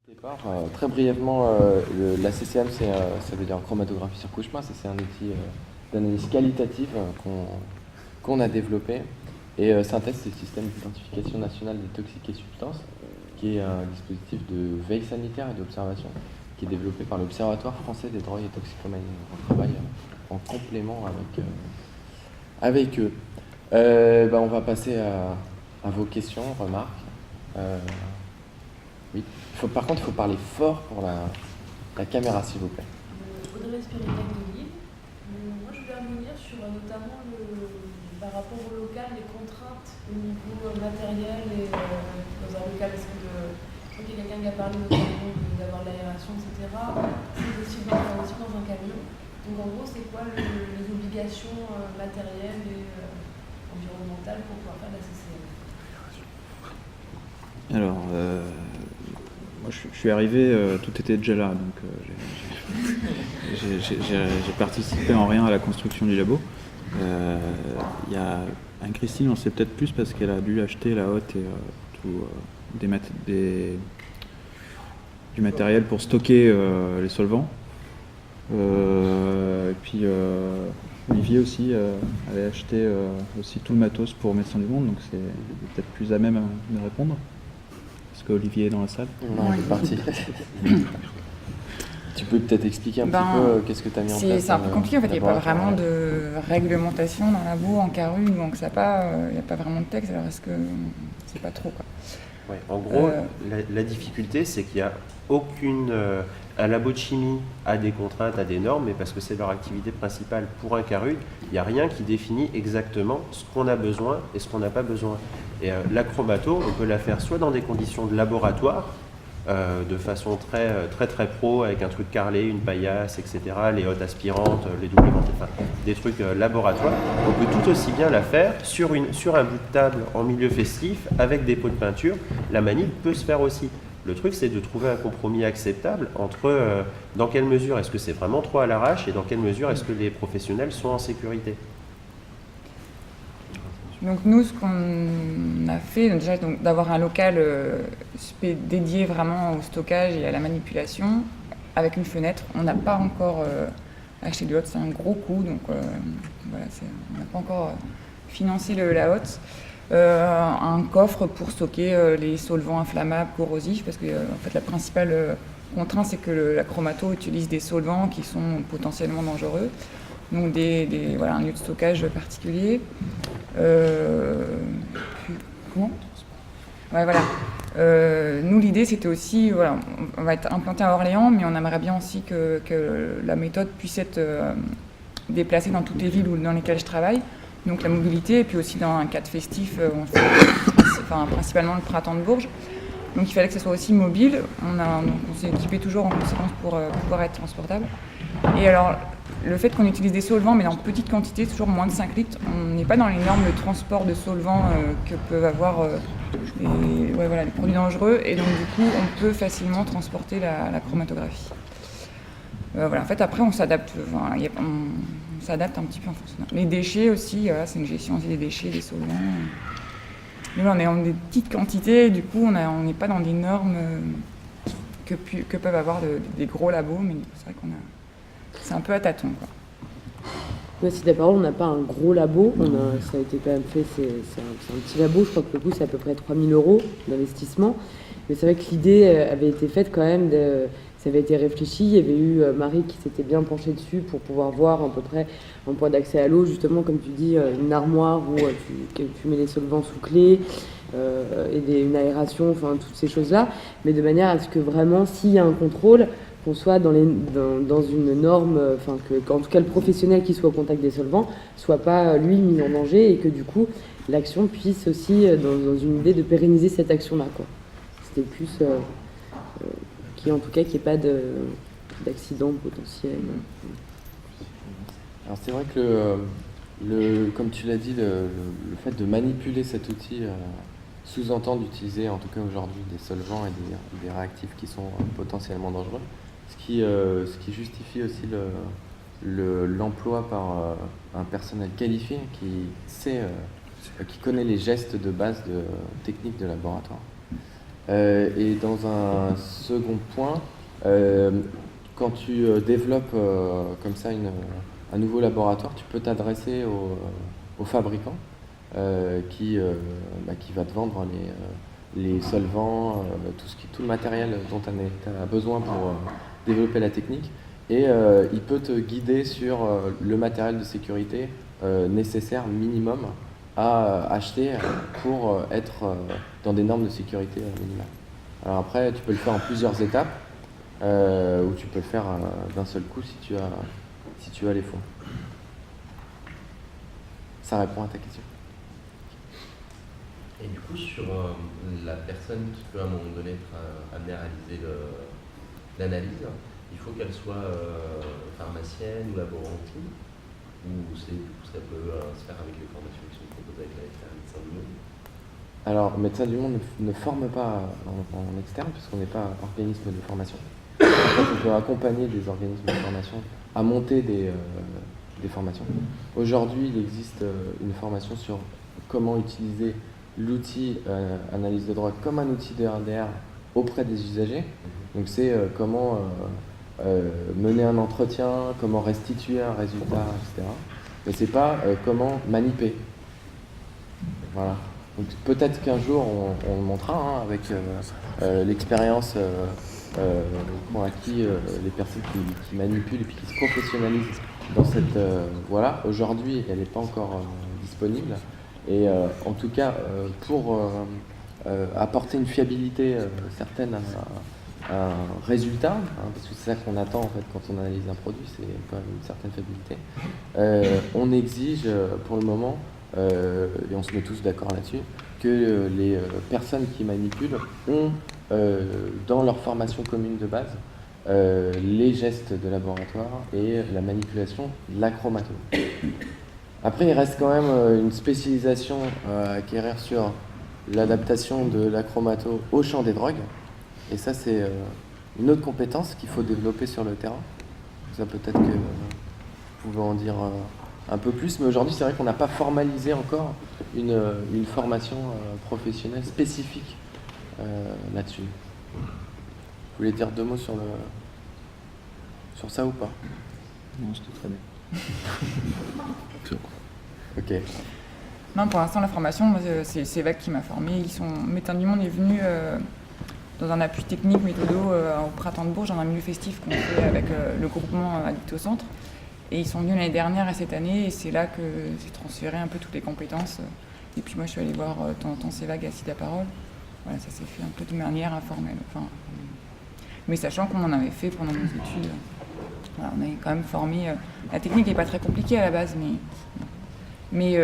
Départ, très brièvement, la CCM, ça veut dire chromatographie sur couche mince, et c'est un outil d'analyse qualitative qu'on a développé. Et Synthèse, c'est le système d'identification nationale des toxiques et substances, qui est un dispositif de veille sanitaire et d'observation, qui est développé par l'Observatoire français des drogues et toxicomanies. On travaille en complément avec eux. On va passer à vos questions, remarques. Oui. Par contre, il faut parler fort pour la caméra, s'il vous plaît. Audrey Spirinac de Lille. Moi, je voulais revenir sur notamment par rapport au local, les contraintes au niveau matériel et dans un local. Parce que je crois qu'il y a quelqu'un qui a parlé notamment d'avoir l'aération, etc. C'est aussi dans un camion. Donc, en gros, c'est quoi les obligations matérielles et environnementales pour pouvoir faire de la CCM? Alors, moi je suis arrivé, tout était déjà là, donc j'ai participé en rien à la construction du labo. Il y a Anne-Christine, on sait peut-être plus parce qu'elle a dû acheter la hotte et du matériel pour stocker les solvants. Et puis Olivier aussi avait acheté aussi tout le matos pour Médecins du Monde, donc c'est peut-être plus à même de répondre. Est-ce qu'Olivier est dans la salle? Non, il est parti. Tu peux peut-être expliquer un petit peu qu'est-ce que tu as mis en place? C'est un peu compliqué, en fait, il n'y a pas vraiment de réglementation dans la labo en Caru, donc il n'y a pas vraiment de texte, alors est-ce que c'est pas trop quoi. Ouais, en gros, la difficulté, c'est qu'il n'y a aucune... un labo de chimie a des contraintes, a des normes, mais parce que c'est leur activité principale pour un CARUD, il n'y a rien qui définit exactement ce qu'on a besoin et ce qu'on n'a pas besoin. Et la chromato, on peut la faire soit dans des conditions de laboratoire, de façon très pro, avec un truc carrelé, une paillasse, etc., les hottes aspirantes, les doubles ventées, enfin, des trucs laboratoires. On peut tout aussi bien la faire sur un bout de table en milieu festif, avec des pots de peinture. La manip peut se faire aussi. Le truc, c'est de trouver un compromis acceptable entre dans quelle mesure est-ce que c'est vraiment trop à l'arrache et dans quelle mesure est-ce que les professionnels sont en sécurité. Donc nous, ce qu'on a fait, donc déjà d'avoir un local dédié vraiment au stockage et à la manipulation, avec une fenêtre. On n'a pas encore acheté de hotte, c'est un gros coût, donc voilà, on n'a pas encore financé la hotte. Un coffre pour stocker les solvants inflammables, corrosifs, parce que en fait, la principale contrainte, c'est que la chromato utilise des solvants qui sont potentiellement dangereux. Donc un lieu de stockage particulier. Comment ? Ouais, voilà. Nous, l'idée, c'était aussi, voilà, on va être implanté à Orléans, mais on aimerait bien aussi que la méthode puisse être déplacée dans toutes les villes dans lesquelles je travaille. Donc la mobilité, et puis aussi dans un cadre festif, on fait principalement le printemps de Bourges. Donc il fallait que ce soit aussi mobile. On s'est équipé toujours en conséquence pour pouvoir être transportable. Et alors, le fait qu'on utilise des solvants, mais dans petite quantité, toujours moins de 5 litres, on n'est pas dans les normes de transport de solvants que peuvent avoir les produits dangereux. Et donc du coup, on peut facilement transporter la chromatographie. En fait, après, on s'adapte. On s'adapte un petit peu en fonction. Les déchets aussi, c'est une gestion aussi des déchets, des solvants. Mais là, on est en des petites quantités, du coup, on n'est pas dans des normes que peuvent avoir des gros labos, mais c'est vrai c'est un peu à tâtons, quoi. Moi, si d'abord on n'a pas un gros labo, ça a été quand même fait, c'est un petit labo, je crois que le coût c'est à peu près 3 000 € d'investissement. Mais c'est vrai que l'idée avait été faite quand même, ça avait été réfléchi, il y avait eu Marie qui s'était bien penchée dessus pour pouvoir voir à peu près un point d'accès à l'eau, justement comme tu dis, une armoire où tu mets les solvants sous clé, et une aération, enfin toutes ces choses-là, mais de manière à ce que vraiment, s'il y a un contrôle, qu'on soit dans une norme, qu'en tout cas le professionnel qui soit au contact des solvants soit pas lui mis en danger et que du coup l'action puisse aussi dans une idée de pérenniser cette action-là, quoi. C'était plus qu'il n'y ait pas d'accident potentiel. Alors c'est vrai que comme tu l'as dit, le fait de manipuler cet outil sous-entend d'utiliser en tout cas aujourd'hui des solvants et des réactifs qui sont potentiellement dangereux. Ce qui justifie aussi l'emploi par un personnel qualifié qui connaît les gestes de base techniques de laboratoire. Et dans un second point, quand tu développes comme ça un nouveau laboratoire, tu peux t'adresser au fabricant qui va te vendre les solvants, tout le matériel dont tu as besoin pour développer la technique. Et il peut te guider sur le matériel de sécurité nécessaire minimum à acheter pour être dans des normes de sécurité minimales. Alors après, tu peux le faire en plusieurs étapes ou tu peux le faire d'un seul coup si tu as les fonds. Ça répond à ta question. Et du coup, sur la personne qui peut à un moment donné être amenée à réaliser l'analyse, il faut qu'elle soit pharmacienne ou laborantine, ou ça peut se faire avec les formations qui sont proposées avec la médecin du monde. Alors, Médecins du Monde ne forme pas en externe, puisqu'on n'est pas organisme de formation. En fait, on peut accompagner des organismes de formation à monter des formations. Aujourd'hui, il existe une formation sur comment utiliser l'outil analyse de drogue comme un outil de RDR auprès des usagers. Donc c'est comment mener un entretien, comment restituer un résultat, etc. Mais c'est pas comment manipuler. Voilà. Donc peut-être qu'un jour on le montrera avec l'expérience qu'ont acquis les personnes qui manipulent et puis qui se professionnalisent dans cette voilà. Aujourd'hui, elle n'est pas encore disponible. Et en tout cas, pour apporter une fiabilité certaine à un résultat, parce que c'est ça qu'on attend en fait quand on analyse un produit, c'est quand même une certaine fiabilité. On exige pour le moment, et on se met tous d'accord là-dessus, que les personnes qui manipulent ont dans leur formation commune de base les gestes de laboratoire et la manipulation de la chromato. Après, il reste quand même une spécialisation à acquérir sur l'adaptation de la chromato au champ des drogues. Et ça, c'est une autre compétence qu'il faut développer sur le terrain. Ça, peut-être que vous pouvez en dire un peu plus. Mais aujourd'hui, c'est vrai qu'on n'a pas formalisé encore une formation professionnelle spécifique là-dessus. Vous voulez dire 2 mots sur ça ou pas? Non, c'était très bien. Ok. Non, pour l'instant, la formation, moi, c'est Cevac qui m'a formé. Médecins du Monde est venu dans un appui technique méthodo au Printemps de Bourges, dans un milieu festif qu'on fait avec le groupement Addict au Centre. Et ils sont venus l'année dernière et cette année, et c'est là que j'ai transféré un peu toutes les compétences. Et puis moi, je suis allée voir de temps en temps Cevac assis à parole. Voilà, ça s'est fait un peu de manière informelle. Enfin, mais sachant qu'on en avait fait pendant nos études. Voilà, on avait quand même formé. La technique n'est pas très compliquée à la base, mais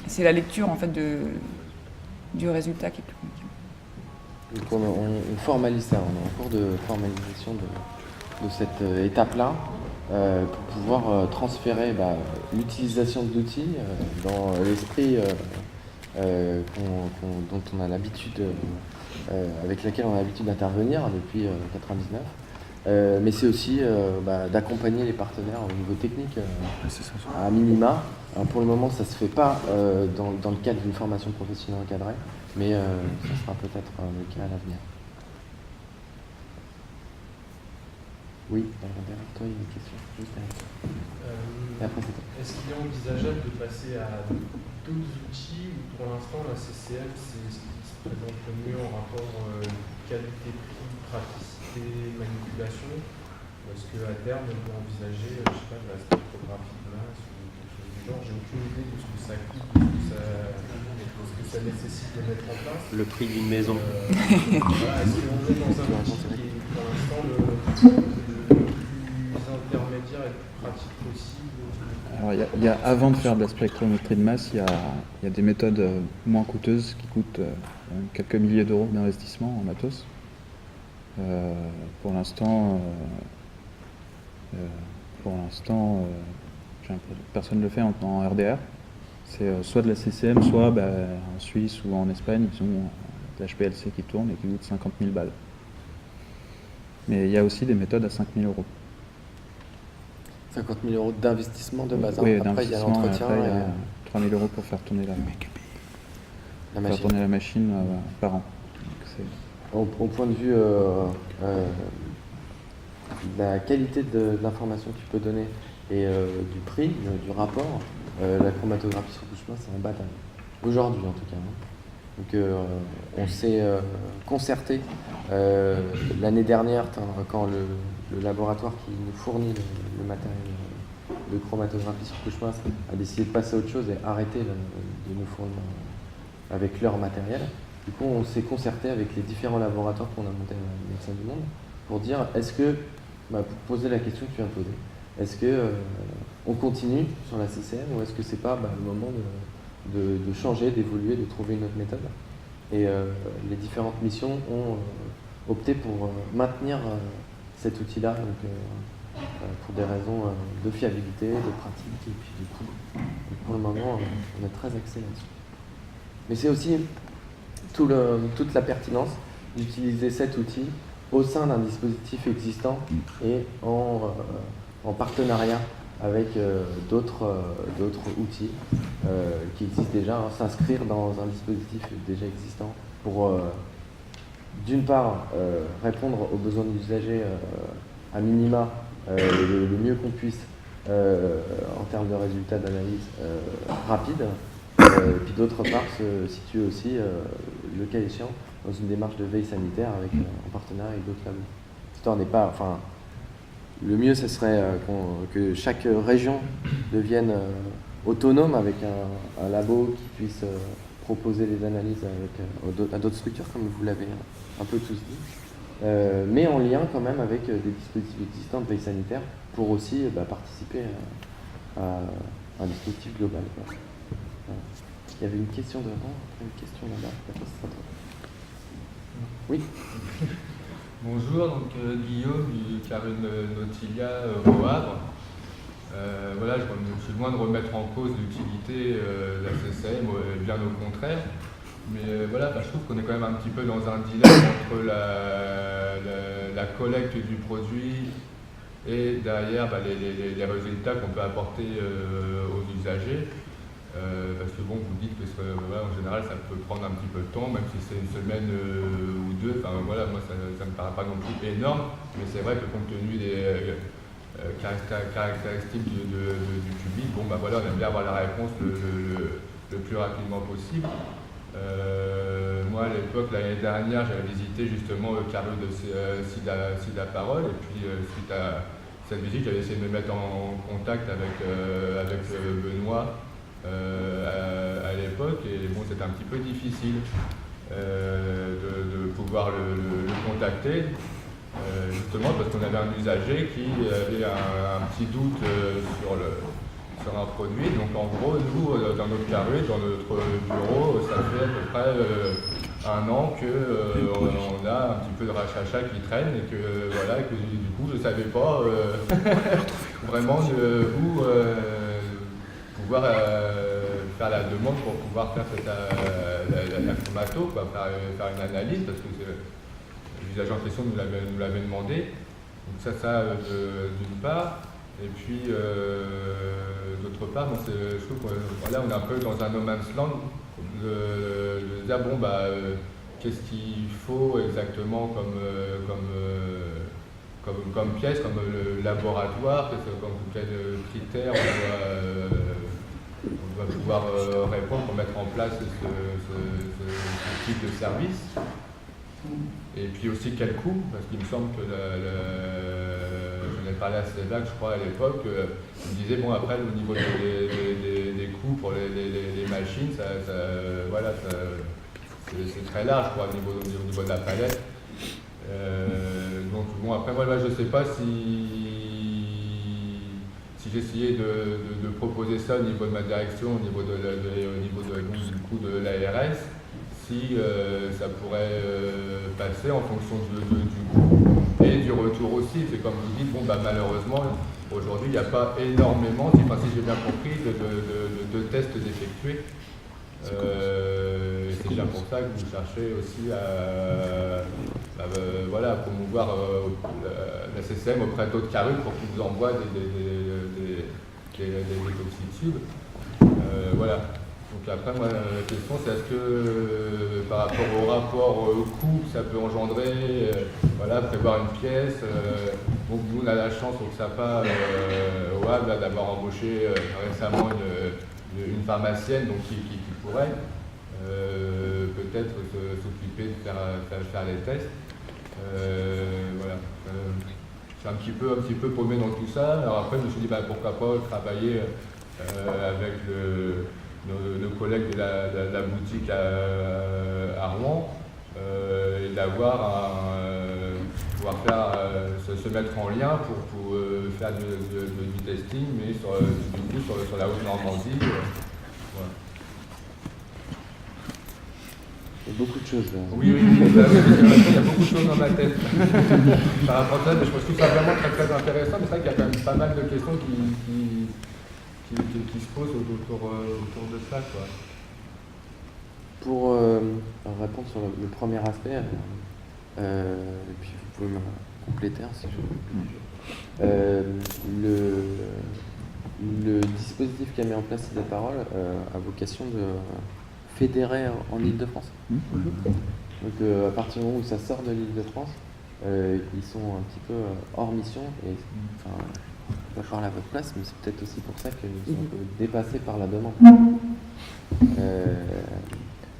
c'est la lecture en fait du résultat qui est plus compliquée. Donc on formalise ça, on est en cours de formalisation de cette étape-là pour pouvoir transférer l'utilisation de l'outil dans l'esprit dont on a l'habitude, avec laquelle on a l'habitude d'intervenir depuis 1999. Mais c'est aussi d'accompagner les partenaires au niveau technique à minima. Alors pour le moment, ça ne se fait pas dans le cadre d'une formation professionnelle encadrée, mais ça sera peut-être le cas à l'avenir. Oui, derrière toi, il y a une question. Juste et après, c'est toi. Est-ce qu'il est envisageable de passer à d'autres outils ou pour l'instant la CCM c'est ce qui se présente le mieux en rapport qualité-prix, praticité, manipulation? Ou est-ce qu'à terme on peut envisager, je sais pas, de la spectrographie de masse ou quelque chose du genre? J'ai aucune idée de ce que ça coûte, de ce que ça nécessite de mettre en place. Le prix d'une maison. Voilà, est-ce qu'on est dans un outil qui est pour l'instant le plus intermédiaire et le plus pratique possible? Alors, avant de faire de la spectrométrie de masse, il y a des méthodes moins coûteuses qui coûtent quelques milliers d'euros d'investissement en matos. Pour l'instant, personne ne le fait en RDR. C'est soit de la CCM, soit en Suisse ou en Espagne, ils ont de l'HPLC qui tourne et qui coûte 50 000 balles. Mais il y a aussi des méthodes à 5 000 euros. 50 000 euros d'investissement de base. Oui, après, il y a l'entretien. Après, il y a 3 000 euros pour faire tourner la machine par an. Donc, c'est... Au point de vue de la qualité de l'information que tu peux donner et du prix, du rapport, la chromatographie sur couche mince, c'est en bataille. Aujourd'hui, en tout cas. Donc, on s'est concerté l'année dernière quand le laboratoire qui nous fournit le matériel de chromatographie sur couche mince a décidé de passer à autre chose et arrêter de nous fournir avec leur matériel. Du coup, on s'est concerté avec les différents laboratoires qu'on a montés à Médecins du Monde pour dire, est-ce que, pour poser la question que tu viens de poser, est-ce que on continue sur la CCM ou est-ce que c'est pas le moment de changer, d'évoluer, de trouver une autre méthode? Et les différentes missions ont opté pour maintenir cet outil-là, donc pour des raisons de fiabilité, de pratique et puis du coût. Donc pour le moment, on est très axé là-dessus. Mais c'est aussi toute la pertinence d'utiliser cet outil au sein d'un dispositif existant et en partenariat avec d'autres outils qui existent déjà, s'inscrire dans un dispositif déjà existant pour, d'une part, répondre aux besoins de l'usager à minima le mieux qu'on puisse en termes de résultats d'analyse rapides, et puis d'autre part se situer aussi, le cas échéant, dans une démarche de veille sanitaire en partenariat avec d'autres labos. L'histoire n'est pas, le mieux, ce serait que chaque région devienne autonome avec un labo qui puisse proposer les analyses à d'autres structures, comme vous l'avez un peu tous dit, mais en lien quand même avec des dispositifs existants de veille sanitaire pour aussi participer à un dispositif global. Voilà. Il y avait une question devant, après une question là-bas. Oui. Bonjour, donc Guillaume du Carré Nautilia au Havre. Voilà, je suis loin de remettre en cause l'utilité de la CCM, bien au contraire. Mais voilà, je trouve qu'on est quand même un petit peu dans un dilemme entre la collecte du produit et derrière les résultats qu'on peut apporter aux usagers. Parce que bon, vous dites que en général ça peut prendre un petit peu de temps, même si c'est une semaine ou deux. Enfin voilà, moi ça me paraît pas non plus énorme, mais c'est vrai que compte tenu des caractéristiques du public, bon voilà, on aime bien avoir la réponse le plus rapidement possible. Moi à l'époque, l'année dernière, j'avais visité justement le carré de Sida Parole, et puis suite à cette visite, j'avais essayé de me mettre en contact avec Benoît à l'époque, et bon, c'était un petit peu difficile de pouvoir le contacter, justement parce qu'on avait un usager qui avait un petit doute sur un produit. Donc en gros, nous, dans notre carré, dans notre bureau, ça fait à peu près un an qu'on a un petit peu de rachachat qui traîne, et que voilà, que du coup je ne savais pas vraiment où pouvoir faire la demande pour pouvoir faire la chromato, faire une analyse, parce que l'usager en question nous l'avait demandé. Donc ça d'une part. Et puis d'autre part, je trouve qu'on est un peu dans un no man's land de dire qu'est-ce qu'il faut exactement comme pièce, comme le laboratoire, quels critères on doit pouvoir répondre pour mettre en place ce type de service. Et puis aussi quel coût, parce qu'il me semble que j'en ai parlé à Cédac, je crois, à l'époque, il me disait, bon, après, au niveau des coûts pour les machines, c'est très large, je crois, au niveau de la palette. Donc, bon, après, moi, je ne sais pas si j'essayais de proposer ça au niveau de ma direction, au niveau du coût de l'ARS, si ça pourrait passer en fonction du coût et du retour aussi. C'est comme vous dites, malheureusement, aujourd'hui, il n'y a pas énormément, si j'ai bien compris, de tests d'effectuer. C'est bien pour ça que vous cherchez aussi à promouvoir la CCM auprès d'autres carrés pour qu'ils vous envoient des toxicitubes. Voilà. Donc après, moi, la question, c'est est-ce que par rapport au coût que ça peut engendrer, voilà, prévoir une pièce. Donc nous on a la chance au XAPA au Havre là, d'avoir embauché récemment une pharmacienne donc, qui pourrait peut-être s'occuper de faire les tests. Voilà. Je suis un petit peu paumé dans tout ça. Alors après je me suis dit pourquoi pas travailler avec nos collègues de la boutique à Rouen et pouvoir se mettre en lien pour faire du testing, mais sur la Haute-Normandie. Voilà. Il y a beaucoup de choses. Oui, il y a beaucoup de choses dans ma tête par rapport à ça, mais je trouve ça vraiment très très intéressant. Mais c'est vrai qu'il y a quand même pas mal de questions qui se posent autour de ça, quoi. Pour répondre sur le premier aspect, et puis vous pouvez me compléter si je veux. Le dispositif qu'a mis en place Cité Parole a vocation de fédérer en Île-de-France. Donc à partir du moment où ça sort de l'Île-de-France, ils sont un petit peu hors mission et je vais parler à votre place, mais c'est peut-être aussi pour ça qu'ils sont un peu dépassés par la demande.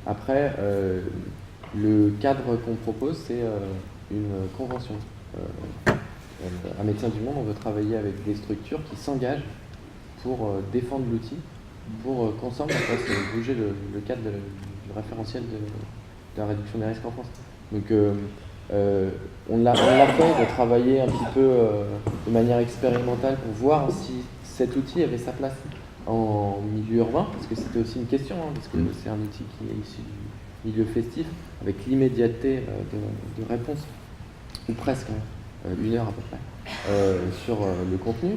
Après, le cadre qu'on propose, c'est une convention. À Médecins du Monde, on veut travailler avec des structures qui s'engagent pour défendre l'outil, pour qu'ensemble on fasse bouger le cadre du référentiel de la réduction des risques en France. Donc on l'a fait de travailler un petit peu de manière expérimentale pour voir si cet outil avait sa place en milieu urbain, parce que c'était aussi une question, parce que c'est un outil qui est issu du milieu festif, avec l'immédiateté de réponse, ou presque, 1 heure à peu près, sur le contenu.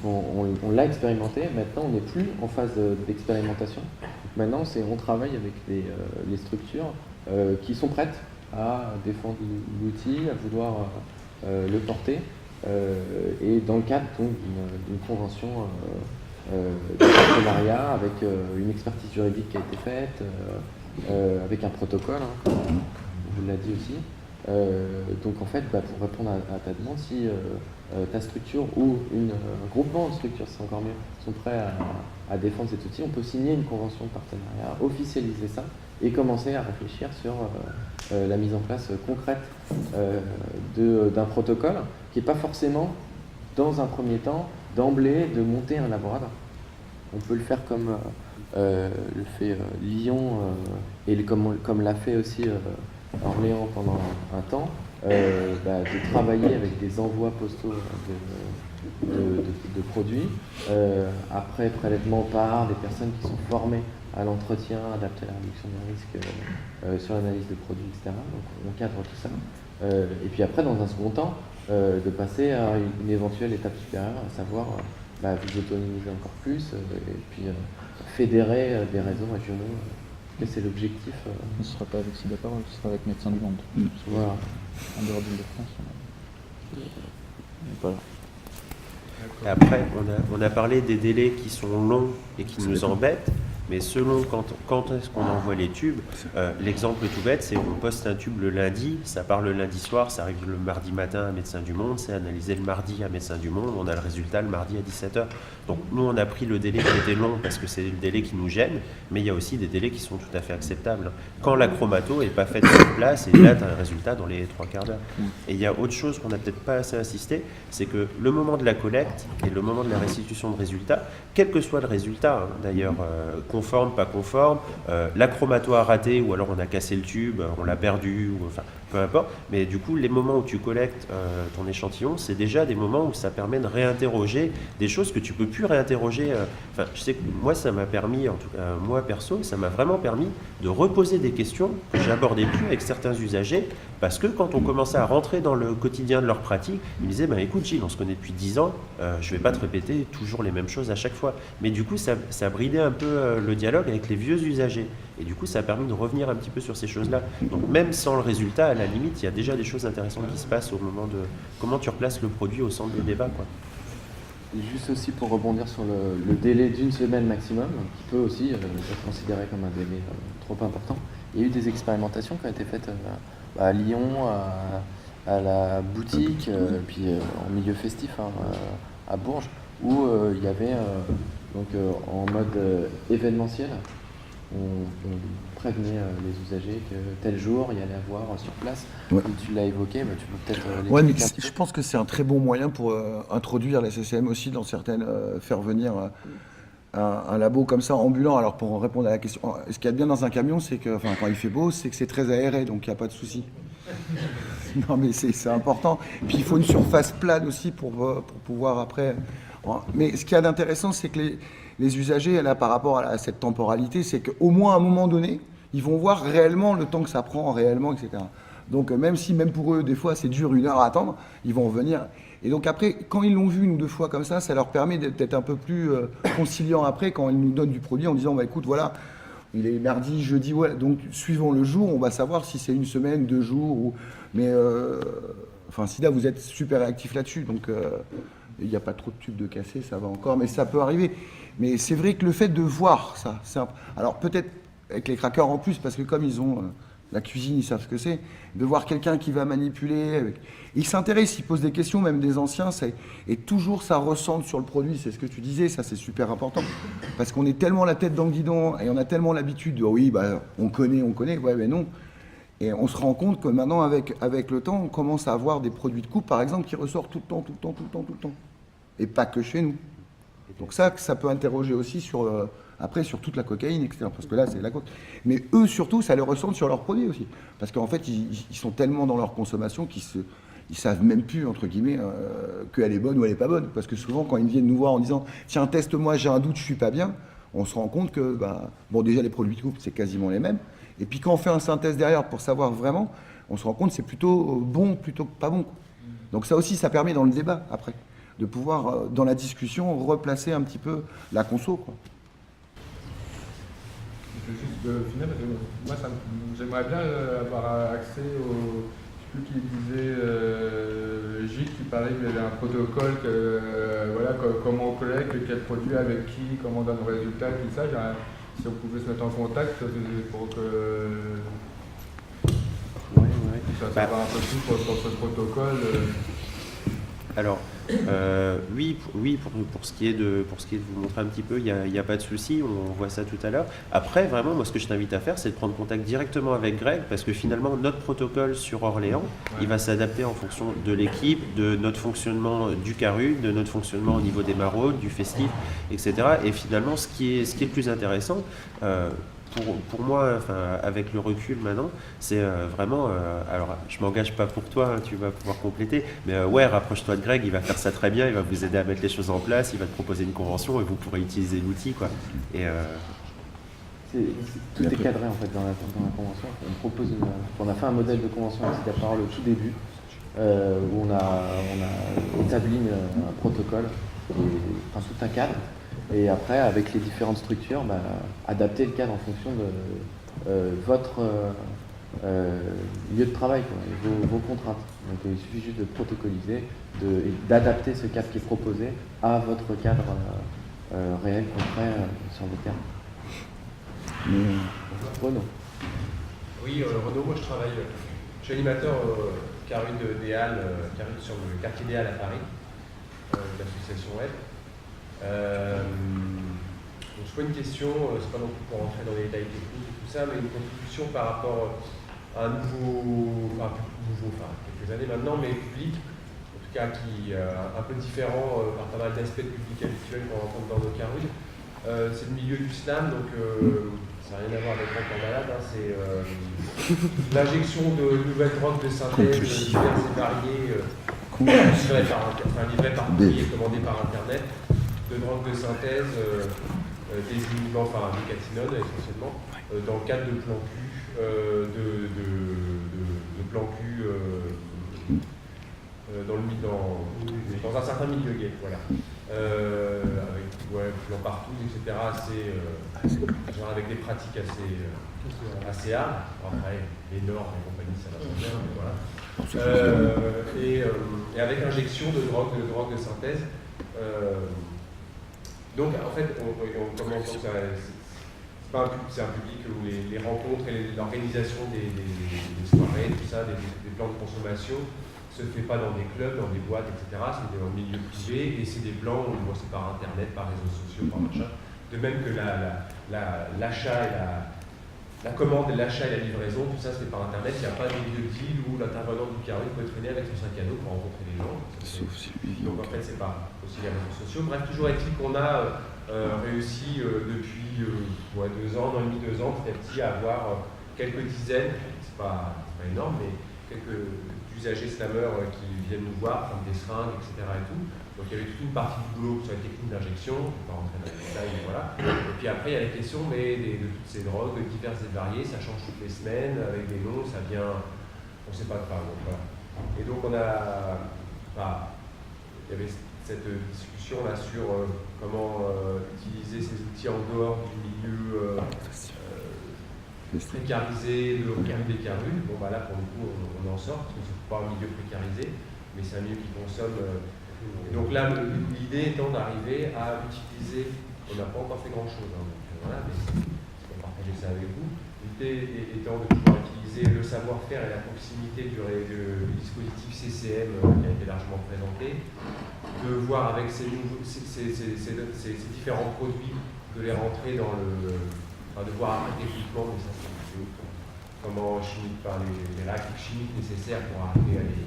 Donc on l'a expérimenté, maintenant on n'est plus en phase d'expérimentation. Maintenant on travaille avec les structures qui sont prêtes à défendre l'outil, à vouloir le porter, et dans le cadre d'une convention de partenariat avec une expertise juridique qui a été faite, avec un protocole, on vous l'a dit aussi. Donc en fait, pour répondre à ta demande, si ta structure ou un groupement de structures, c'est encore mieux, sont prêts à défendre cet outil, on peut signer une convention de partenariat, officialiser ça et commencer à réfléchir sur la mise en place concrète d'un protocole qui n'est pas forcément, dans un premier temps, d'emblée de monter un laboratoire. On peut le faire comme le fait Lyon et comme l'a fait aussi Orléans pendant un temps, de travailler avec des envois postaux de produits, après prélèvement par des personnes qui sont formées à l'entretien, adapté à la réduction des risques, sur l'analyse de produits, etc. Donc on cadre tout ça. Et puis après, dans un second temps, de passer à une éventuelle étape supérieure, à savoir vous autonomiser encore plus, et puis fédérer des réseaux régionaux. C'est l'objectif. Ce ne sera pas avec Cité Parole, ce sera avec Médecins du Monde. Voilà. En dehors d'Île-de-France, voilà. Et après, on a parlé des délais qui sont longs et qui nous embêtent, mais selon quand est-ce qu'on envoie les tubes, l'exemple tout bête, c'est on poste un tube le lundi, ça part le lundi soir, ça arrive le mardi matin à Médecins du Monde, c'est analysé le mardi à Médecins du Monde, on a le résultat le mardi à 17h. Donc nous, on a pris le délai qui était long parce que c'est le délai qui nous gêne, mais il y a aussi des délais qui sont tout à fait acceptables. Quand la chromato n'est pas faite sur place, et là, tu as un résultat dans les 3 quarts d'heure. Et il y a autre chose qu'on n'a peut-être pas assez insisté, c'est que le moment de la collecte et le moment de la restitution de résultats, quel que soit le résultat, d'ailleurs, conforme, pas conforme, la chromato a raté, ou alors on a cassé le tube, on l'a perdu, ou enfin, peu importe, mais du coup, les moments où tu collectes ton échantillon, c'est déjà des moments où ça permet de réinterroger des choses que tu peux plus réinterroger. Enfin, je sais que moi, ça m'a permis, en tout cas moi perso, ça m'a vraiment permis de reposer des questions que j'abordais plus avec certains usagers, parce que quand on commençait à rentrer dans le quotidien de leur pratique, ils me disaient, écoute Gilles, on se connaît depuis 10 ans, je vais pas te répéter toujours les mêmes choses à chaque fois. Mais du coup, ça bridait un peu le dialogue avec les vieux usagers. Et du coup, ça a permis de revenir un petit peu sur ces choses-là. Donc même sans le résultat, à la limite, il y a déjà des choses intéressantes qui se passent au moment de comment tu replaces le produit au centre des débats, quoi. Et juste aussi pour rebondir sur le délai d'1 semaine maximum, qui peut aussi être considéré comme un délai trop important, il y a eu des expérimentations qui ont été faites à Lyon, à la boutique, puis en milieu festif à Bourges, où il y avait en mode événementiel, on prévenait les usagers que tel jour il y allait avoir sur place. Ouais. Et tu l'as évoqué, tu peux peut-être Ouais, mais l'expliquer un petit peu. je pense que c'est un très bon moyen pour introduire la CCM aussi dans certaines, faire venir un labo comme ça ambulant. Alors pour répondre à la question, ce qu'il y a de bien dans un camion, c'est que, enfin, quand il fait beau, c'est que c'est très aéré, donc il n'y a pas de souci. Non, mais c'est important. Puis il faut une surface plane aussi pour pouvoir après. Mais ce qu'il y a d'intéressant, c'est que les usagers, là, par rapport à cette temporalité, c'est qu'au moins à un moment donné, ils vont voir réellement le temps que ça prend, réellement, etc. Donc même pour eux, des fois, c'est dur 1 heure à attendre, ils vont revenir. Et donc après, quand ils l'ont vu 1 ou 2 fois comme ça leur permet d'être un peu plus conciliant après, quand ils nous donnent du produit en disant, bah écoute, voilà, il est mardi, jeudi, ouais, donc suivant le jour, on va savoir si c'est 1 semaine, 2 jours, mais enfin, si là, vous êtes super réactif là-dessus, donc il n'y a pas trop de tubes de cassés, ça va encore, mais ça peut arriver. Mais c'est vrai que le fait de voir ça, alors peut-être avec les crackers en plus, parce que comme ils ont la cuisine, ils savent ce que c'est, de voir quelqu'un qui va manipuler, ils s'intéressent, ils posent des questions, même des anciens, et toujours ça ressente sur le produit, c'est ce que tu disais, ça c'est super important, parce qu'on est tellement la tête dans le guidon, et on a tellement l'habitude de, oui, bah, on connaît, ouais, mais non. Et on se rend compte que maintenant, avec le temps, on commence à avoir des produits de coupe, par exemple, qui ressortent tout le temps. Et pas que chez nous. Donc ça peut interroger aussi sur toute la cocaïne, etc. Parce que là, c'est la coke. Mais eux, surtout, ça les ressent sur leurs produits aussi. Parce qu'en fait, ils sont tellement dans leur consommation qu'ils savent même plus, entre guillemets, qu'elle est bonne ou elle est pas bonne. Parce que souvent, quand ils viennent nous voir en disant « Tiens, teste-moi, j'ai un doute, je suis pas bien », on se rend compte que, déjà, les produits de coupe, c'est quasiment les mêmes. Et puis quand on fait un synthèse derrière pour savoir vraiment, on se rend compte que c'est plutôt bon plutôt que pas bon. Donc ça aussi, ça permet dans le débat, après, de pouvoir, dans la discussion, replacer un petit peu la conso, quoi. Je veux juste finir, parce que moi, j'aimerais bien avoir accès au... Je sais plus qui disait, Gilles qui parlait qu'il y avait un protocole, voilà, comment on collecte, quel produit, avec qui, comment on donne le résultat, tout ça. Si on pouvait se mettre en contact pour que ça savoir un peu plus pour ce protocole. Alors, oui, pour ce qui est de vous montrer un petit peu, il n'y a pas de souci, on voit ça tout à l'heure. Après, vraiment, moi, ce que je t'invite à faire, c'est de prendre contact directement avec Greg, parce que finalement, notre protocole sur Orléans, il va s'adapter en fonction de l'équipe, de notre fonctionnement du CARU, de notre fonctionnement au niveau des maraudes, du festif, etc. Et finalement, ce qui est le plus intéressant, pour moi, enfin, avec le recul maintenant, c'est vraiment... alors, je m'engage pas pour toi, hein, tu vas pouvoir compléter, mais rapproche-toi de Greg, il va faire ça très bien, il va vous aider à mettre les choses en place, il va te proposer une convention et vous pourrez utiliser l'outil, quoi. Et, tout est cadré en fait dans la convention. On a fait un modèle de convention aussi d'apparence au tout début, où on a établi un protocole, tout un cadre. Et après, avec les différentes structures, adapter le cadre en fonction de votre lieu de travail, quoi, et vos contraintes. Donc il suffit juste de protocoliser, et d'adapter ce cadre qui est proposé à votre cadre réel, concret, sur le terrain. Renaud. Oui, Renaud, moi je suis animateur CARU des Halles, CARU sur le quartier des Halles à Paris, de l'association Web. Donc, je pose une question, c'est pas non plus pour rentrer dans les détails techniques et tout ça, mais une contribution par rapport à un quelques années maintenant, mais public, en tout cas qui est un peu différent par pas mal d'aspects de public habituels qu'on rencontre dans nos CARU. C'est le milieu du slam, donc ça n'a rien à voir avec la malade, hein, c'est l'injection de nouvelles drogues de synthèse diverses et variées, livrées par courrier commandé par internet, de drogues de synthèse, des inhibants, des caténones essentiellement, dans le cadre de plans Q, dans un certain milieu gay, voilà. Avec plans partout, etc. Genre avec des pratiques assez hard. Après, les normes et compagnie, ça va pas bien, mais voilà. Et avec injection de drogue de synthèse. Donc, en fait, on commence, c'est un public où les rencontres et l'organisation des soirées, tout ça, des plans de consommation, se fait pas dans des clubs, dans des boîtes, etc. C'est dans le milieu privé et c'est des plans où c'est par internet, par réseaux sociaux, par machin. De même que l'achat et la commande, l'achat et la livraison, tout ça c'est par internet. Il n'y a pas de lieu de deal où l'intervenant du carré peut traîner avec son sac à dos pour rencontrer les gens. Donc en fait c'est pas aussi les réseaux sociaux. Bref, toujours est-il qu'on a réussi depuis 2 ans, 1 an et demi, 2 ans, petit à petit à avoir quelques dizaines, c'est pas énorme, mais quelques usagers slammers qui viennent nous voir, prendre des seringues, etc. et tout. Donc il y avait toute une partie du boulot sur les techniques d'injection, je ne vais pas rentrer dans les détails, mais voilà. Et puis après il y a la question de toutes ces drogues diverses et variées, ça change toutes les semaines, avec des noms, ça vient, on ne sait pas de quoi. Voilà. Et donc il y avait cette discussion là sur comment utiliser ces outils en dehors du milieu précarisé, le milieu des carrues. Bon bah là pour le coup on en sort, parce que c'est pas un milieu précarisé, mais c'est un milieu qui consomme. Et donc là l'idée étant d'arriver à utiliser, on n'a pas encore fait grand chose, hein, donc voilà, mais on va partager ça avec vous. L'idée étant de pouvoir utiliser le savoir-faire et la proximité du dispositif CCM qui a été largement présenté, de voir avec ces différents produits, de les rentrer dans de voir après techniquement, mais ça c'est autre, comment chimique, par les réactifs chimiques nécessaires pour arriver à les...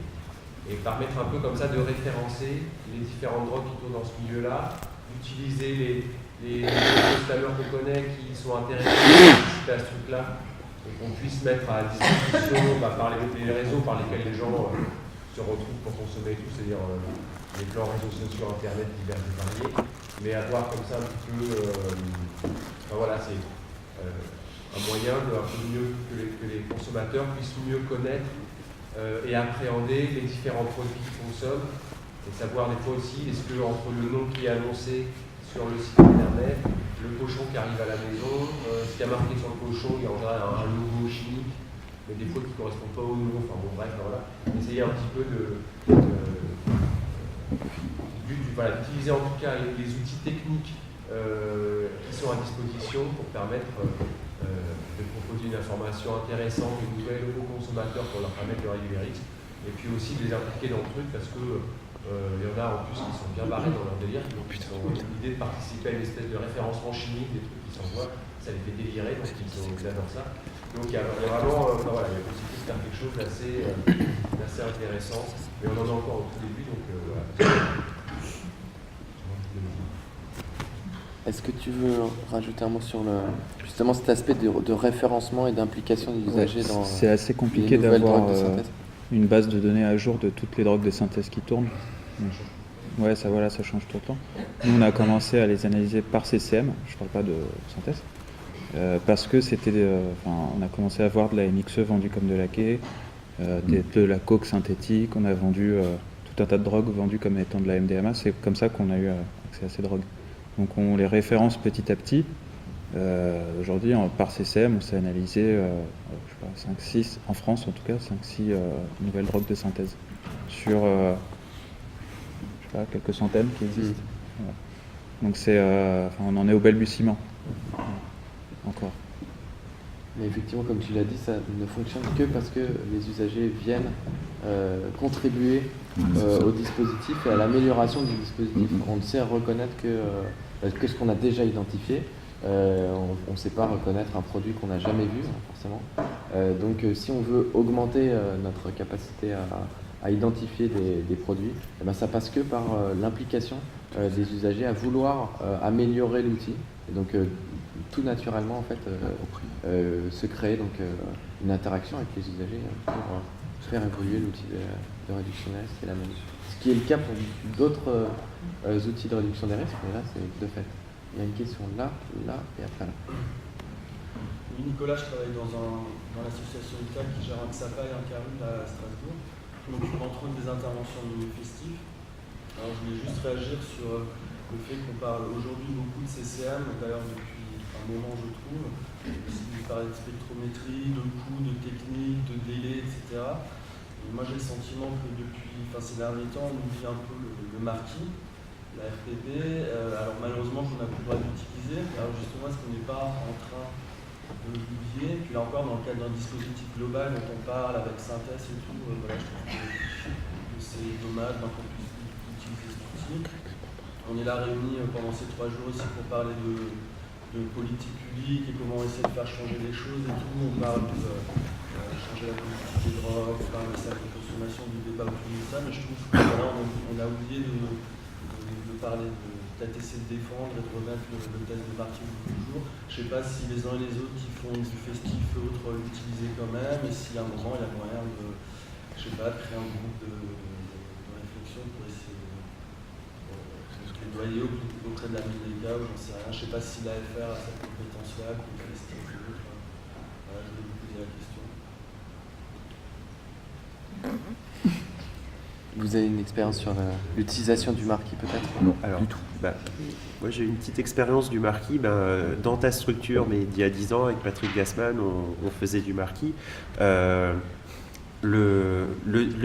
Et permettre un peu comme ça de référencer les différentes drogues qui tournent dans ce milieu-là, d'utiliser les slammers qu'on connaît qui sont intéressés à ce truc-là, qu'on puisse mettre à disposition par les réseaux par lesquels les gens se retrouvent pour consommer tout, c'est-à-dire les plans réseaux sociaux, internet, divers et variés, mais avoir comme ça un petit peu, voilà, c'est un moyen que les consommateurs puissent mieux connaître et appréhender les différents produits qu'ils consomment, et savoir des fois aussi, est-ce que entre le nom qui est annoncé sur le site internet, le cochon qui arrive à la maison, ce qui a marqué sur le cochon, il y a en général un logo chimique, mais des fois qui ne correspond pas au nom, enfin bon bref, voilà. Essayer un petit peu d'utiliser en tout cas les outils techniques qui sont à disposition pour permettre de proposer une information intéressante, une nouvelle aux consommateurs pour leur permettre de réduire les risques, et puis aussi de les impliquer dans le truc parce que il y en a en plus qui sont bien barrés dans leur délire, donc ils ont l'idée de participer à une espèce de référencement chimique, des trucs qui s'envoient, ça les fait délirer parce qu'ils adorent ça. Donc il y a vraiment, voilà, il y a possibilité de faire quelque chose d'assez intéressant, mais on en est encore au tout début, donc voilà. Est-ce que tu veux rajouter un mot sur justement cet aspect de référencement et d'implication des usagers dans c'est assez compliqué d'avoir une base de données à jour de toutes les drogues de synthèse qui tournent. Ouais, ça change tout le temps. Nous, on a commencé à les analyser par CCM, je parle pas de synthèse, parce que on a commencé à voir de la MXE vendue comme de la quai, de la coke synthétique, on a vendu tout un tas de drogues vendues comme étant de la MDMA, c'est comme ça qu'on a eu accès à ces drogues. Donc on les référence petit à petit. Aujourd'hui, par CCM, on s'est analysé 5-6, en France en tout cas, 5-6 nouvelles drogues de synthèse sur quelques centaines qui existent. Voilà. Donc on en est au balbutiement. Encore. Mais effectivement, comme tu l'as dit, ça ne fonctionne que parce que les usagers viennent contribuer au dispositif et à l'amélioration du dispositif. On sait reconnaître que ce qu'on a déjà identifié. On ne sait pas reconnaître un produit qu'on n'a jamais vu, forcément. Donc si on veut augmenter notre capacité à identifier des produits, ça passe que par l'implication des usagers à vouloir améliorer l'outil. Et donc tout naturellement en fait se crée donc une interaction avec les usagers pour faire évoluer l'outil de réduction des risques et la même. Ce qui est le cas pour d'autres outils de réduction des risques, mais là c'est de fait. Il y a une question là et après là. Oui, Nicolas, je travaille dans l'association ITAC qui gère un XAPA et un CARUL à Strasbourg. Je m'occupe entre autres des interventions de milieu festif. Alors je voulais juste réagir sur le fait qu'on parle aujourd'hui beaucoup de CCM, d'ailleurs depuis un moment je trouve, aussi de parler de spectrométrie, de coûts, de techniques, de délais, etc. Et moi j'ai le sentiment que depuis ces derniers temps on oublie un peu le marquis. la FPP. Alors malheureusement, on n'a plus le droit d'utiliser. Alors justement, est-ce qu'on n'est pas en train de l'oublier? Puis là encore, dans le cadre d'un dispositif global dont on parle avec synthèse et tout, voilà, je trouve que c'est dommage qu'on puisse utiliser cet outil. On est là réunis pendant ces 3 jours aussi pour parler de politique publique et comment essayer de faire changer les choses et tout. On parle de changer la politique des drogues, on parle de cercle de consommation, du débat autour de ça, mais je trouve que voilà, on a oublié de parler, de peut-être essayer de défendre et de remettre le test de Marquis au bout du jour. Je ne sais pas si les uns et les autres qui font du festif et autres l'utiliser quand même, et si à un moment il y a moyen de, je sais pas, de créer un groupe de réflexion pour essayer de plaidoyer auprès de la MINEGA ou j'en sais rien. Je ne sais pas si l'AFR a cette compétence-là, ou le festif ou autre. Voilà, je vais vous poser la question. Vous avez une expérience sur l'utilisation du marquis peut-être? Non, Alors, du tout. Moi j'ai une petite expérience du marquis dans ta structure, mais d'il y a 10 ans avec Patrick Gassman, on faisait du marquis. Le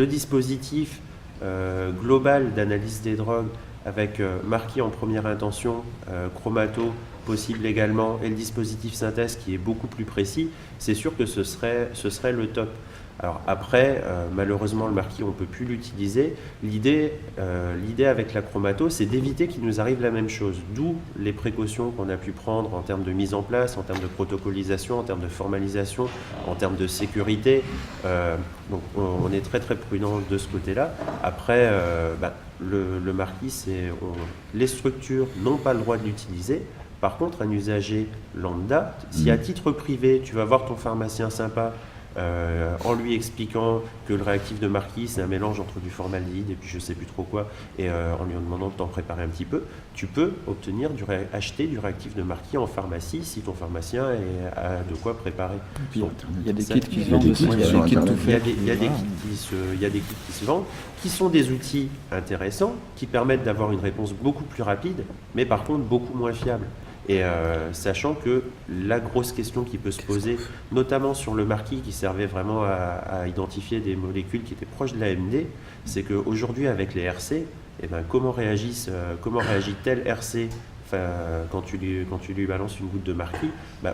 dispositif global d'analyse des drogues avec marquis en première intention, chromato possible également, et le dispositif synthèse qui est beaucoup plus précis, c'est sûr que ce serait le top. Alors après, malheureusement, le marquis, on ne peut plus l'utiliser. L'idée avec la chromato, c'est d'éviter qu'il nous arrive la même chose. D'où les précautions qu'on a pu prendre en termes de mise en place, en termes de protocolisation, en termes de formalisation, en termes de sécurité. Donc on est très très prudent de ce côté-là. Après, le marquis, les structures n'ont pas le droit de l'utiliser. Par contre, un usager lambda, si à titre privé, tu vas voir ton pharmacien sympa, en lui expliquant que le réactif de marquis c'est un mélange entre du formaldéhyde et puis je sais plus trop quoi, et en lui demandant de t'en préparer un petit peu, tu peux acheter du réactif de marquis en pharmacie si ton pharmacien a de quoi préparer. Il y a des kits qui se vendent aussi, il y a des kits tout faits. Il y a des kits qui se vendent, qui sont des outils intéressants, qui permettent d'avoir une réponse beaucoup plus rapide, mais par contre beaucoup moins fiable. Et sachant que la grosse question qui peut se poser, notamment sur le marquis qui servait vraiment à identifier des molécules qui étaient proches de l'AMD, c'est qu'aujourd'hui avec les RC, comment réagit tel RC quand tu lui balances une goutte de marquis?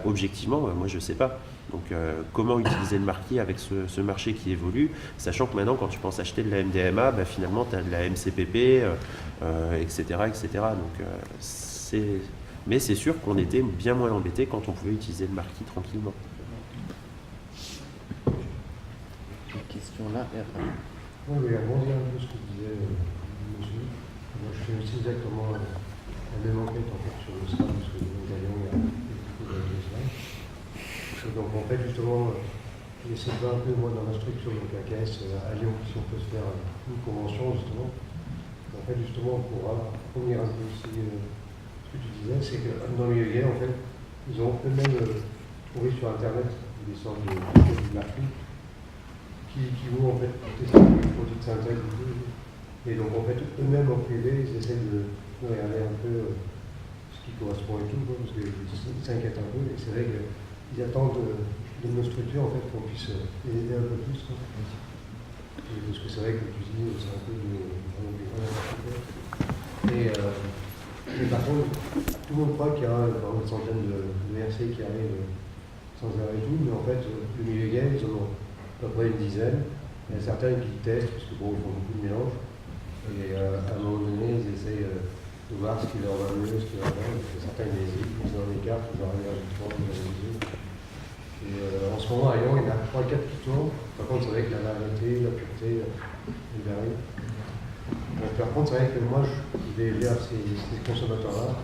Objectivement, moi je ne sais pas. Donc comment utiliser le marquis avec ce marché qui évolue, sachant que maintenant quand tu penses acheter de la MDMA, finalement tu as de la MCPP, etc. Donc mais c'est sûr qu'on était bien moins embêté quand on pouvait utiliser le marquis tranquillement. Une question là et après. Oui, rebondir un peu ce que disait monsieur. Moi, je fais aussi exactement la même enquête en fait, sur le SRAM, parce que nous avions il y a beaucoup de SRAM. Donc en fait, justement, j'essaie de voir un peu, moi, dans la structure, donc la caisse à Lyon, si on peut se faire une convention, justement. En fait, justement, on pourra fournir un peu aussi ce que tu disais, c'est que dans le milieu gay, en fait, ils ont eux-mêmes trouvé sur Internet des sortes de marquis qui vont en fait tester les produits de synthèse. Et donc en fait, eux-mêmes en privé, ils essaient de regarder un peu ce qui correspond et tout, parce qu'ils s'inquiètent un peu. Et c'est vrai qu'ils attendent de nos structures en fait qu'on puisse les aider un peu plus. Parce que c'est vrai que tu dis, c'est un peu mais par contre, tout le monde croit qu'il y a une centaine de RC qui arrivent sans arrêt et tout, mais en fait, le milieu gay, ils en ont à peu près une dizaine. Il y a certains qui testent, parce que bon, ils font beaucoup de mélange. Et à un moment donné, ils essayent de voir ce qui leur va mieux, ce qui leur va bien. Certains, ils hésitent, ils en écartent, ils en regardent trop, ils en hésitent. Et en ce moment, à Lyon, il y en a 3-4 qui tournent. Par contre, c'est vrai que la variété, la pureté, elle varie. Bon, par contre, c'est vrai que moi, je vais vers ces consommateurs-là.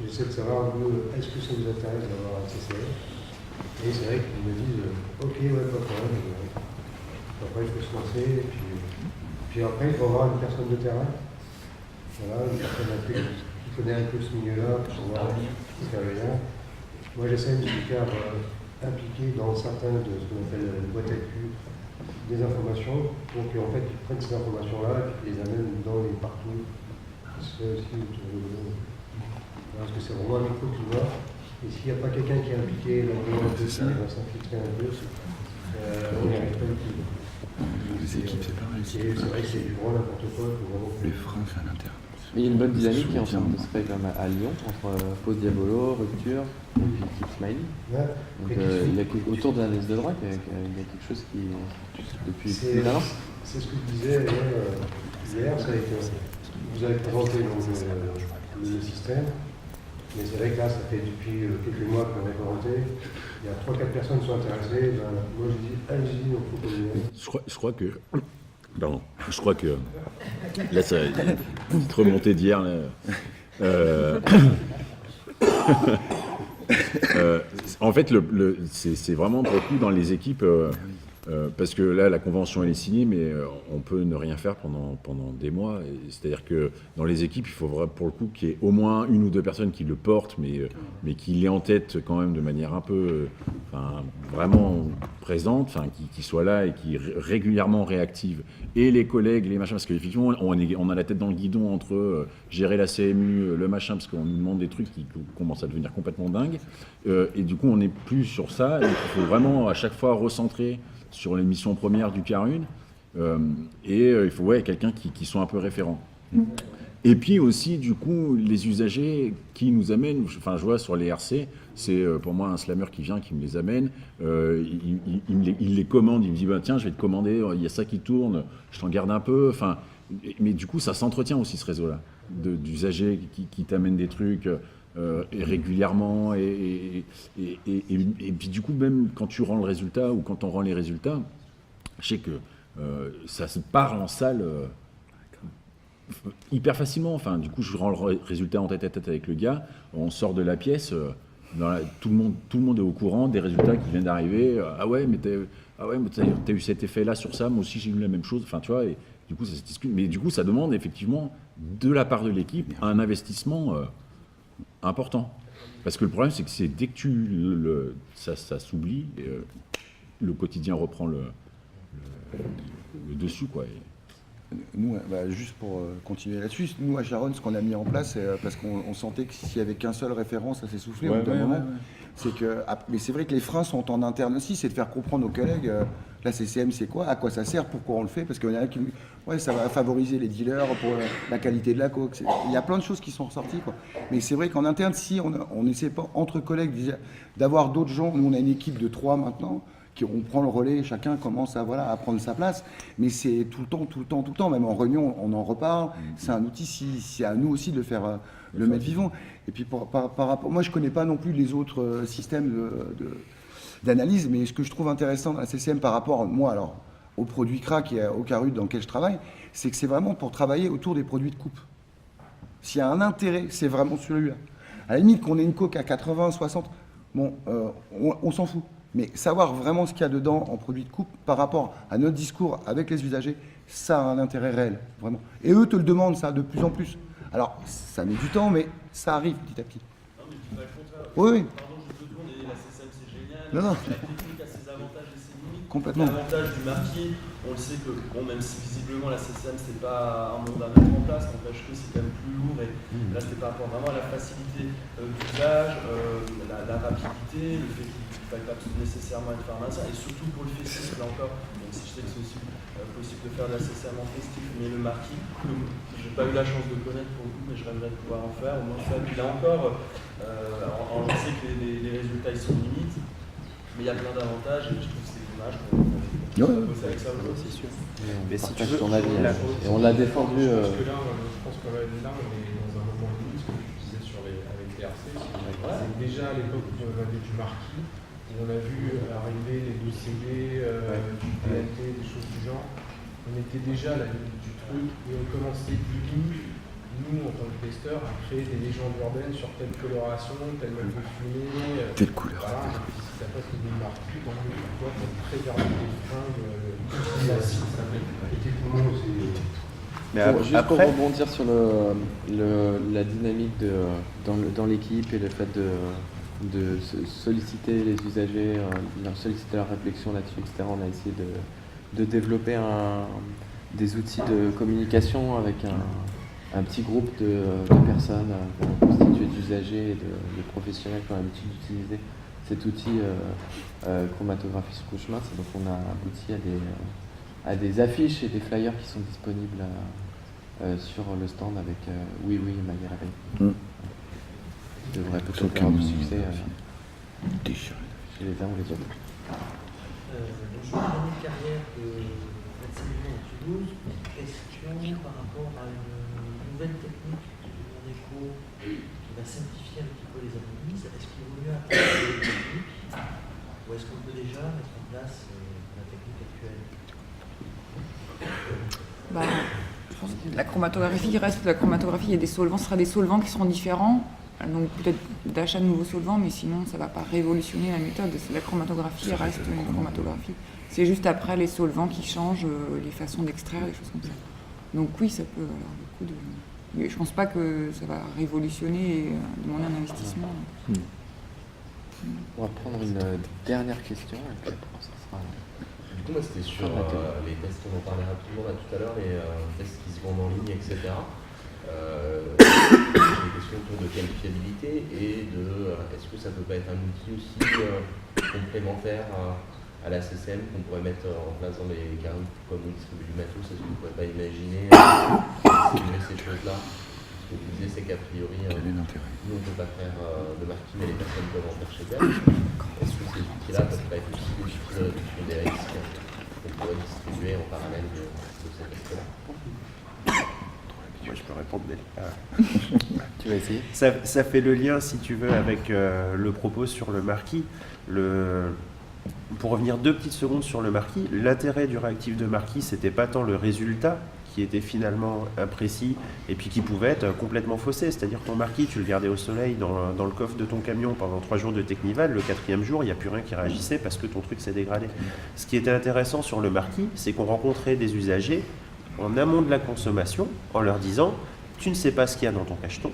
J'essaie de savoir un peu, est-ce que ça vous intéresse d'avoir un CCR? Et c'est vrai qu'ils me disent, ok, ouais, pas de problème. Après, il faut se lancer. Et puis après, il faut avoir une personne de terrain. Voilà, une personne qui connaît un peu ce milieu-là pour voir ce qu'il y a. Moi, j'essaie de me faire impliquer dans certains de ce qu'on appelle la boîte à cul, des informations, pour qu'en fait ils prennent ces informations-là et qu'ils les amènent dans les partout, qui se fait aussi autour de nous. Parce que c'est vraiment un micro que tu vois, et s'il n'y a pas quelqu'un qui est impliqué dans le monde, il va s'infiltrer un peu, on n'y arrive pas du tout. Les équipes, c'est pareil. C'est vrai que c'est du grand n'importe quoi. Les freins, c'est à l'interne. Mais il y a une bonne dynamique qui est en train de se créer comme à Lyon, entre Pause Diabolo, Rupture et puis Keep Smiling. Ouais. Donc il y a autour de l'analyse de droit, il y a quelque chose qui, depuis plus d'un an. C'est ce que je disais hier, c'est que vous avez présenté donc, le système, mais c'est vrai que là, ça fait depuis quelques mois qu'on a présenté. Il y a 3-4 personnes qui sont intéressées. Ben, moi, je dis, allez-y, donc faut qu'on je crois que... Pardon, je crois que... Là, ça une petite remontée d'hier. En fait, c'est vraiment pour le coup dans les équipes... parce que là, la convention elle est signée, mais on peut ne rien faire pendant des mois. C'est-à-dire que dans les équipes, il faut pour le coup qu'il y ait au moins une ou deux personnes qui le portent, mais qui l'aient en tête quand même de manière un peu, vraiment présente, qui soit là et qui régulièrement réactive. Et les collègues, les machins, parce qu'effectivement, on a la tête dans le guidon entre gérer la CMU, le machin, parce qu'on nous demande des trucs qui commencent à devenir complètement dingues. Et du coup, on n'est plus sur ça. Donc, il faut vraiment à chaque fois recentrer sur les missions premières du CARUN, il faut quelqu'un qui soit un peu référent. Et puis aussi, du coup, les usagers qui nous amènent, je vois sur les RC, c'est pour moi un slammer qui vient, qui me les amène, il les commande, il me dit tiens, je vais te commander, il y a ça qui tourne, je t'en garde un peu, mais du coup, ça s'entretient aussi ce réseau-là, d'usagers qui t'amènent des trucs. Et régulièrement et puis du coup même quand tu rends le résultat ou quand on rend les résultats, je sais que ça se parle en salle hyper facilement. Du coup je rends le résultat en tête à tête avec le gars, on sort de la pièce, tout le monde est au courant des résultats qui viennent d'arriver. Mais t'as eu cet effet là sur ça, moi aussi j'ai eu la même chose, tu vois, et du coup ça se discute, mais du coup ça demande effectivement de la part de l'équipe un investissement important. Parce que le problème, c'est que dès que ça s'oublie, le quotidien reprend le dessus, quoi. Nous, juste pour continuer là-dessus, nous à Charonne, ce qu'on a mis en place, c'est parce qu'on sentait que s'il n'y avait qu'un seul référent, ça s'est soufflé au bout d'un moment. C'est que, mais c'est vrai que les freins sont en interne aussi, c'est de faire comprendre aux collègues, la CCM c'est quoi, à quoi ça sert, pourquoi on le fait, parce qu'il y en a qui ça va favoriser les dealers pour la qualité de la coke. Il y a plein de choses qui sont ressorties, quoi. Mais c'est vrai qu'en interne, si on n'essaie pas entre collègues d'avoir d'autres gens, nous on a une équipe de 3 maintenant, on prend le relais, chacun commence à prendre sa place, mais c'est tout le temps, même en réunion, on en reparle, c'est un outil, c'est à nous aussi de le faire, le mettre vivant. Et puis par rapport, moi je connais pas non plus les autres systèmes d'analyse, mais ce que je trouve intéressant dans la CCM par rapport, moi alors, au produit crack et au CARUD dans lequel je travaille, c'est que c'est vraiment pour travailler autour des produits de coupe. S'il y a un intérêt, c'est vraiment celui-là. À la limite, qu'on ait une coke à 80, 60, on s'en fout. Mais savoir vraiment ce qu'il y a dedans en produits de coupe par rapport à notre discours avec les usagers, ça a un intérêt réel, vraiment. Et eux te le demandent, ça, de plus en plus. Alors, ça met du temps, mais ça arrive petit à petit. Non, mais tu vas le contraire. Oui. Pardon, je te tourne, et la CCM, c'est génial. Non. La technique a ses avantages et ses limites. Complètement. L'avantage du marqué, on le sait que, même si visiblement la CCM, c'est pas un monde à mettre en place, n'empêche que c'est quand même plus lourd. Et là, c'était par rapport vraiment à la facilité d'usage, la rapidité, le fait qu'il ne pas nécessairement être pharmacien, et surtout pour le festif, là encore, même si je sais que c'est aussi possible de faire de la CCM en festif, mais le marquis, je n'ai pas eu la chance de connaître pour le coup, mais je rêverais de pouvoir en faire, au moins faire. Puis là encore, je sais que les résultats ils sont limites, mais il y a plein d'avantages, et je trouve que c'est dommage qu'on bosse avec ça aujourd'hui. C'est sûr. Mais si tu Partage veux, ton avis, et on l'a défendu. Je pense que là, on est dans un moment limite, ce que tu disais avec les RC, c'est déjà à l'époque où on avait du marquis, on a vu arriver les 2 CD, du PNT, des choses du genre. On était déjà à la limite du truc et on commençait nous, en tant que testeurs, à créer des légendes urbaines sur telle coloration, tel mode de fumée. Telle couleur. Voilà, et puis si t'as pas des marquis, donc toi, pour préserver les fringues, classiques, ça fait techniquement aussi. Mais Juste pour rebondir sur la dynamique dans l'équipe et le fait de solliciter les usagers, solliciter leur réflexion là-dessus, etc. On a essayé de développer des outils de communication avec un petit groupe de personnes constituées d'usagers et de professionnels qui ont l'habitude d'utiliser cet outil chromatographie sur couche-mince. Donc on a abouti à des affiches et des flyers qui sont disponibles sur le stand avec Oui Oui Maillé Réveil. Ça devrait peut-être Sur le avoir du camion, succès chez les uns ou les autres. Donc, je vais donner une carrière de médecin à Toulouse. Question par rapport à une nouvelle technique du monde éco qui va simplifier un petit peu les analyses. Est-ce qu'il vaut mieux apprendre une technique ou est-ce qu'on peut déjà mettre en place la technique actuelle? Je pense que la chromatographie reste la chromatographie. Il y a des solvants, ce sera des solvants qui seront différents. Donc peut-être d'achat de nouveaux solvants, mais sinon ça ne va pas révolutionner la méthode. La chromatographie reste une chromatographie. C'est juste après les solvants qui changent les façons d'extraire, des choses comme ça. Donc oui, ça peut avoir beaucoup de... Mais je ne pense pas que ça va révolutionner et demander un investissement. On va prendre une dernière question et puis après ça sera... Du coup, moi, c'était sur les tests, on en parlait rapidement là, tout à l'heure, les tests qui se vendent en ligne, etc. Des questions autour de qualifiabilité et de est-ce que ça peut pas être un outil aussi complémentaire à la CCM qu'on pourrait mettre en place dans les carnets comme on distribue du matos. Est-ce que vous ne pourrez pas imaginer distribuer ces choses-là? Ce que vous disiez, c'est qu'a priori, nous on ne peut pas faire de marquis, mais les personnes peuvent en faire chez elles. Est-ce que ces outils-là ne peuvent pas être aussi des outils de réduction des risques qu'on pourrait distribuer en parallèle de cet aspect-là? Moi, je peux répondre, mais... Tu vas essayer. Ça fait le lien, si tu veux, avec le propos sur le marquis. Pour revenir 2 petites secondes sur le marquis, l'intérêt du réactif de marquis, c'était pas tant le résultat qui était finalement imprécis et puis qui pouvait être complètement faussé. C'est-à-dire ton marquis, tu le gardais au soleil dans le coffre de ton camion pendant 3 jours de Technival, le 4e jour, il n'y a plus rien qui réagissait parce que ton truc s'est dégradé. Ce qui était intéressant sur le marquis, c'est qu'on rencontrait des usagers en amont de la consommation en leur disant « tu ne sais pas ce qu'il y a dans ton cacheton,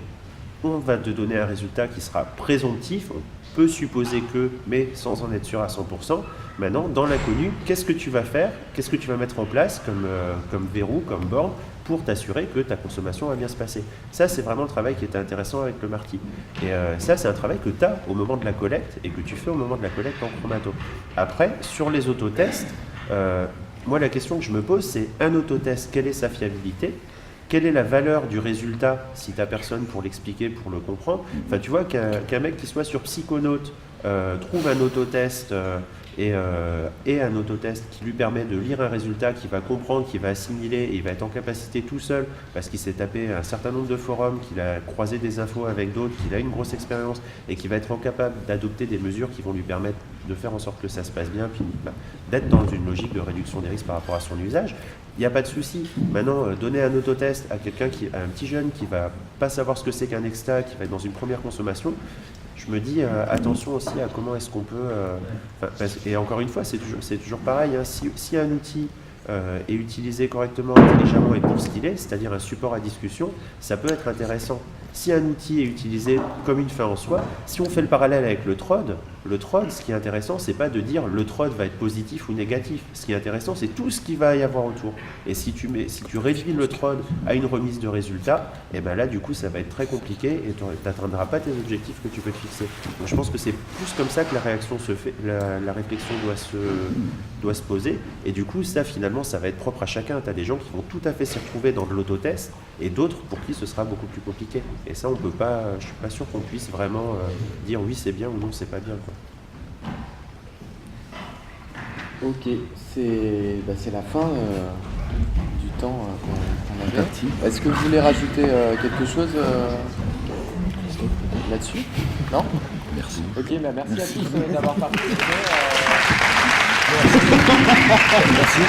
on va te donner un résultat qui sera présomptif, on peut supposer que, mais sans en être sûr à 100%. Maintenant, dans l'inconnu, qu'est-ce que tu vas faire? Qu'est-ce que tu vas mettre en place comme verrou, comme borne pour t'assurer que ta consommation va bien se passer? Ça, c'est vraiment le travail qui était intéressant avec le marquis. Et ça, c'est un travail que tu as au moment de la collecte et que tu fais au moment de la collecte en chromato. Après, sur les autotests, moi, la question que je me pose, c'est un autotest, quelle est sa fiabilité? Quelle est la valeur du résultat si tu n'as personne pour l'expliquer, pour le comprendre? Enfin, tu vois qu'un mec qui soit sur Psychonaute trouve un autotest et un autotest qui lui permet de lire un résultat, qui va comprendre, qui va assimiler, et il va être en capacité tout seul, parce qu'il s'est tapé un certain nombre de forums, qu'il a croisé des infos avec d'autres, qu'il a une grosse expérience, et qui va être capable d'adopter des mesures qui vont lui permettre de faire en sorte que ça se passe bien, puis d'être dans une logique de réduction des risques par rapport à son usage. Il n'y a pas de souci. Maintenant, donner un autotest à à un petit jeune qui va pas savoir ce que c'est qu'un exta, qui va être dans une première consommation, je me dis attention aussi à comment est-ce qu'on peut... et encore une fois, c'est toujours pareil. Hein, si un outil est utilisé correctement, intelligemment et pour ce qu'il est, c'est-à-dire un support à discussion, ça peut être intéressant. Si un outil est utilisé comme une fin en soi, si on fait le parallèle avec le TROD, ce qui est intéressant, c'est pas de dire le TROD va être positif ou négatif. Ce qui est intéressant, c'est tout ce qu'il va y avoir autour. Et si tu réduis le TROD à une remise de résultats, et ben là, du coup, ça va être très compliqué et tu n'atteindras pas tes objectifs que tu peux te fixer. Donc, je pense que c'est plus comme ça que la réaction se fait, la réflexion doit se poser. Et du coup, ça, finalement, ça va être propre à chacun. Tu as des gens qui vont tout à fait s'y retrouver dans de l'autotest et d'autres pour qui ce sera beaucoup plus compliqué. Et ça, on peut pas, je suis pas sûr qu'on puisse vraiment dire oui, c'est bien ou non, c'est pas bien, quoi. Ok, c'est la fin du temps qu'on avait. Est-ce que vous voulez rajouter quelque chose là-dessus? Non? Merci. Ok, merci à tous d'avoir participé. Merci.